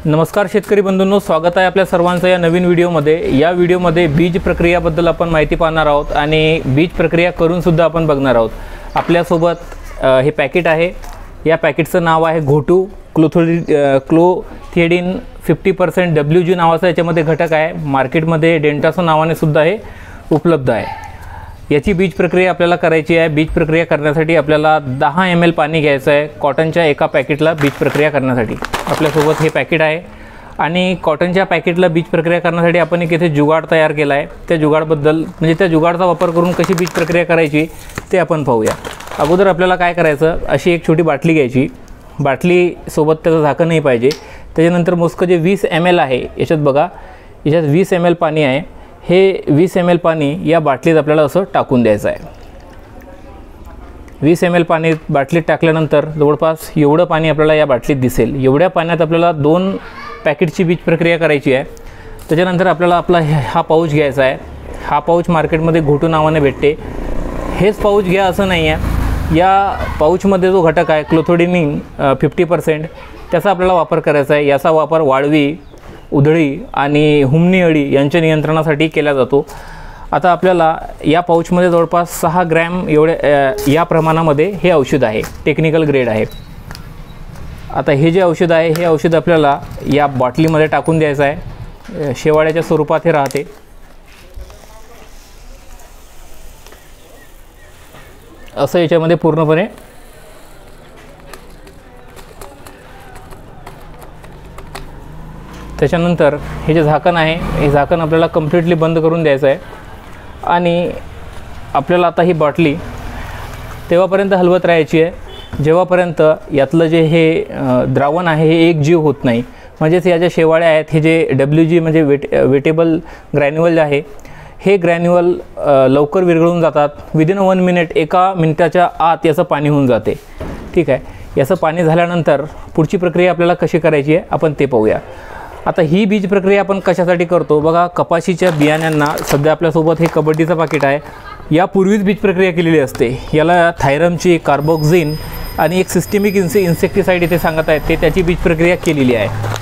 नमस्कार शेतकरी बंधूंनो, स्वागत आहे आपल्या सर्वांचं या नवीन व्हिडिओमध्ये। या व्हिडिओमध्ये बीज प्रक्रियाबद्दल आपण माहिती पाहणार आहोत आणि बीज प्रक्रिया करून सुद्धा आपण बघणार आहोत। आपल्यासोबत हे पॅकेट आहे। या पॅकेटचं नाव आहे घोटू क्लोथिएडिन 50% WG नावाचा याच्यामध्ये घटक आहे। मार्केटमध्ये डेंटासो नावाने सुद्धा हे उपलब्ध आहे। याची बीज प्रक्रिया आपल्याला करायची आहे। बीज प्रक्रिया करण्यासाठी आपल्याला 10 ml पाणी घ्यायचं आहे कॉटनच्या एका पॅकेटला बीज प्रक्रिया करण्यासाठी। आपल्यासोबत हे पॅकेट आहे आणि कॉटनच्या पॅकेटला बीज प्रक्रिया करण्यासाठी आपण एक इथे जुगाड तयार केला आहे। त्या जुगाडबद्दल म्हणजे त्या जुगाडचा वापर करून कशी बीज प्रक्रिया करायची ते आपण पाहूया। अगोदर आपल्याला काय करायचं, अशी एक छोटी बाटली घ्यायची। बाटलीसोबत त्याचं झाकणही पाहिजे। त्याच्यानंतर मोजकं जे 20 ml आहे, याच्यात बघा, याच्यात 20 ml पाणी आहे। हे 20 ml पाणी या बाटलीत आपल्याला असं टाकून द्यायचं आहे। 20 ml पाणी बाटलीत टाकल्यानंतर जवळपास एवढं पाणी आपल्याला या बाटलीत दिसेल। एवढ्या पाण्यात आपल्याला 2 पॅकेटची बीज प्रक्रिया करायची आहे। त्याच्यानंतर आपल्याला आपला हा पाऊच घ्यायचा आहे। हा पाऊच मार्केटमध्ये घोटू नावाने भेटते। हेच पाऊच घ्या असं नाही आहे। या पाऊचमध्ये जो घटक आहे क्लोथिएडिन 50% त्याचा आपल्याला वापर करायचा आहे। याचा वापर वाळवी, उधळी आणि हुमणी अळी यांच्या नियंत्रणासाठी केला जातो। आता आपल्याला या पाऊचमध्ये जवळपास 6 ग्रॅम एवढे या प्रमाणामध्ये हे औषध आहे। टेक्निकल ग्रेड आहे। आता हे जे औषध आहे, हे औषध आपल्याला या बाटलीमध्ये टाकून द्यायचं आहे। शेवाळ्याच्या स्वरूपात हे राहते। असं याच्यामध्ये पूर्णपणे त्याच्यानंतर हे जे झाकण आहे, हे झाकण आपल्याला कम्प्लीटली बंद करून द्यायचं आहे आणि आपल्याला आता ही बाटली तेव्हापर्यंत हलवत राहायची आहे जेव्हापर्यंत यातलं जे हे द्रावण आहे हे एकजीव होत नाही। म्हणजेच या ज्या शेवाळ्या आहेत, हे जे WG म्हणजे वेटेबल ग्रॅन्युअल आहे, हे ग्रॅन्युअल लवकर विरघळून जातात। विदिन 1 मिनिट, 1 मिनिटाच्या आत याचं पाणी होऊन जाते। ठीक आहे, याचं पाणी झाल्यानंतर पुढची प्रक्रिया आपल्याला कशी करायची आहे आपण ते पाहूया। आता ही बीज प्रक्रिया आपण कशासाठी करतो बघा, कपाशीच्या बियाण्यांना सध्या आपल्यासोबत हे कबड्डीचं पाकिट आहे। यापूर्वीच बीज प्रक्रिया केलेली असते। याला थायरमची, कार्बोक्झिन आणि एक सिस्टेमिक इन्सेक्टिसाइड इथे सांगत आहेत ते त्याची बीज प्रक्रिया केलेली आहे।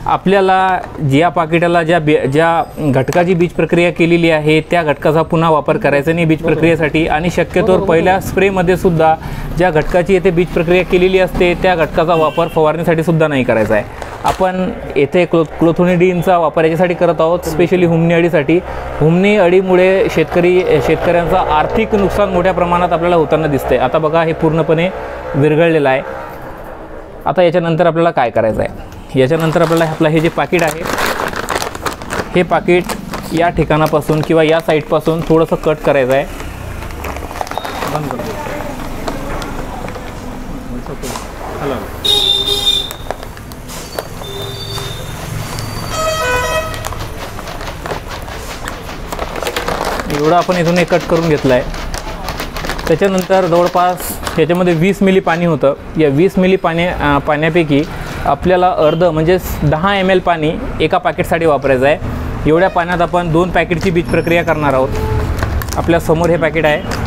आपल्याला ज्या पाकिटाला ज्या घटकाची बीज प्रक्रिया केलेली आहे त्या घटकाचा पुन्हा वापर करायचा नाही बीज प्रक्रियेसाठी। आणि शक्यतोवर पहिल्या स्प्रेमध्ये सुद्धा ज्या घटकाची येथे बीज प्रक्रिया केलेली असते त्या घटकाचा वापर फवारणीसाठी सुद्धा नाही करायचा आहे। आपण येथे क्लोथिएडिनचा वापर याच्यासाठी करत आहोत, स्पेशली हुमणी अळीसाठी। हुमणी अळीमुळे शेतकऱ्यांचा आर्थिक नुकसान मोठ्या प्रमाणात आपल्याला होताना दिसते। आता बघा, हे पूर्णपणे विरघळलेलं आहे। आता याच्यानंतर आपल्याला काय करायचं आहे, याच्यानंतर आपल्याला आपलं हे जे पाकिट आहे, हे पाकिट या ठिकाणापासून किंवा या साईडपासून थोडंसं कट करायचं आहे। एवढं आपण इथून एक कट करून घेतलं आहे। त्याच्यानंतर जवळपास याच्यामध्ये 20 मिली पाणी होतं। या 20 मिली पाण्यापैकी आपल्याला अर्ध म्हणजे 10 ml पाणी एका पॅकेटसाठी वापरायचं आहे। एवढ्या पाण्यात आपण 2 पॅकेटची बीज प्रक्रिया करणार आहोत। आपल्या समोर हे पॅकेट आहे।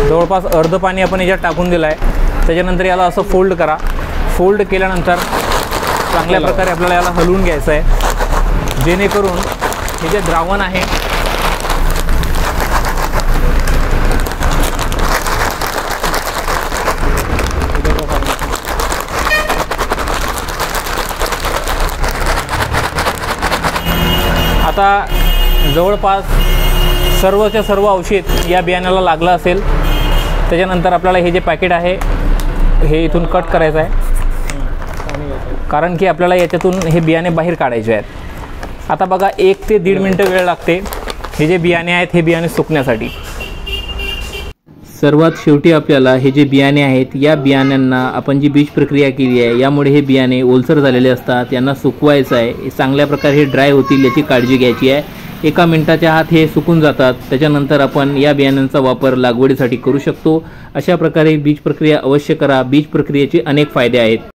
जवळपास अर्ध पाणी आपण याच्यात टाकून दिलं आहे। त्याच्यानंतर याला असं फोल्ड करा। फोल्ड केल्यानंतर चांगल्या प्रकारे आपल्याला याला हलवून घ्यायचं आहे, जेणेकरून हे जे द्रावण आहे आता जवळपास सर्वच्या सर्व औषध या बियाण्याला लागलं असेल। त्याच्यानंतर आपल्याला हे जे पॅकेट आहे हे इथून कट करायचं आहे, कारण की आपल्याला याच्यातून हे बियाणे बाहेर काढायचे आहेत। आता बघा, 1 ते 1.5 मिनिटं वेळ लागते हे जे बियाणे आहेत हे बियाणे सुकण्यासाठी। सर्वात शेवटी आपल्याला हे जे बियाणे आहेत या बियाण्यांना आपण जी बीज प्रक्रिया केली आहे यामुळे हे बियाणे ओलसर झालेले असतात, यांना सुकवायचं आहे। चांगल्या प्रकारे हे ड्राय होतील याची काळजी घ्यायची आहे। 1 मिनिटाच्या आत हे सुकून जातात। त्याच्यानंतर आपण या बियाण्यांचा वापर लागवडीसाठी करू शकतो। अशा प्रकारे बीज प्रक्रिया अवश्य करा। बीज प्रक्रियेचे अनेक फायदे आहेत।